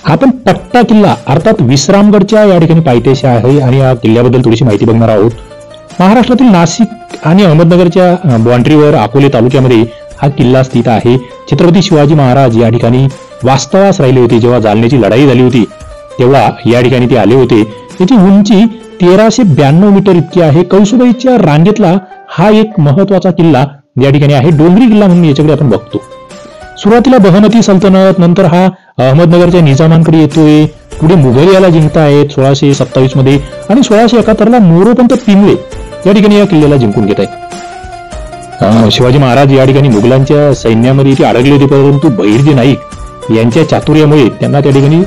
आपण पट्टा किल्ला अर्थात विश्रामगडच्या या ठिकाणी पायथ्याशी आहे आणि या किल्ल्याबद्दल थोडीशी माहिती बघणार आहोत. महाराष्ट्रातील नाशिक आणि अहमदनगरच्या बाउंड्रीवर अकोले तालुक्यामध्ये हा किल्ला स्थित आहे. छत्रपती शिवाजी महाराज या ठिकाणी वास्तव्यास राहिले होते. जेव्हा जालन्याची लढाई झाली होती तेव्हा या ठिकाणी ते आले होते. याची उंची 1392 मीटर इतकी आहे. कळसुबाईच्या रांगेतला हा एक महत्वाचा किल्ला या ठिकाणी आहे. डोंगरी किल्ला म्हणून याच्याकडे आपण बघतो. सुरुवातीला बहमती सल्तनत, नंतर हा अहमदनगरच्या निजामांकडे येतोय, पुढे मुघल याला जिंकतायत 1627 मध्ये आणि 1671 मोरोपंत पिंगळे या ठिकाणी या किल्ल्याला जिंकून घेत आहेत. शिवाजी महाराज या ठिकाणी मुघलांच्या सैन्यामध्ये ते अडकले होते, परंतु बहिर्जी नाईक यांच्या चातुर्यामुळे त्यांना त्या ठिकाणी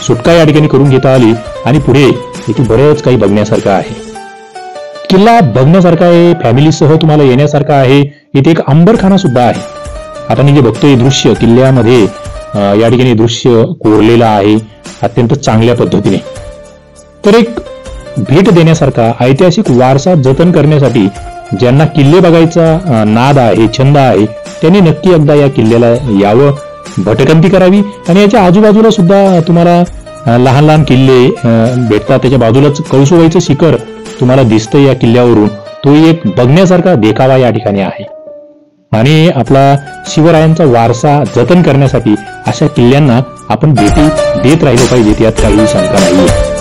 सुटका या ठिकाणी करून घेता आली आणि पुढे इथे बरेच काही बघण्यासारखं आहे. किल्ला बघण्यासारखा आहे, फॅमिलीसह तुम्हाला येण्यासारखा आहे. इथे एक अंबरखाना सुद्धा आहे. आता मी जे बघतोय दृश्य किल्ल्यामध्ये या ठिकाणी दृश्य कोरलेलं आहे अत्यंत चांगल्या पद्धतीने. तर एक भेट देण्यासारखा ऐतिहासिक वारसा जतन करण्यासाठी ज्यांना किल्ले बघायचा नाद आहे, छंद आहे, त्यांनी नक्की एकदा या किल्ल्याला यावं, भटकंती करावी. आणि याच्या आजूबाजूला सुद्धा तुम्हाला लहान लहान किल्ले भेटतात. त्याच्या बाजूलाच कळसुबाईचं शिखर तुम्हाला दिसतं या किल्ल्यावरून. तो एक बघण्यासारखा देखावा या ठिकाणी आहे. आणि आपला शिवरायांचा वारसा जतन करण्यासाठी अशा किल्ल्यांना आपण भेटी देत राहिलो पाहिजेत, यात काही शंका नाहीये.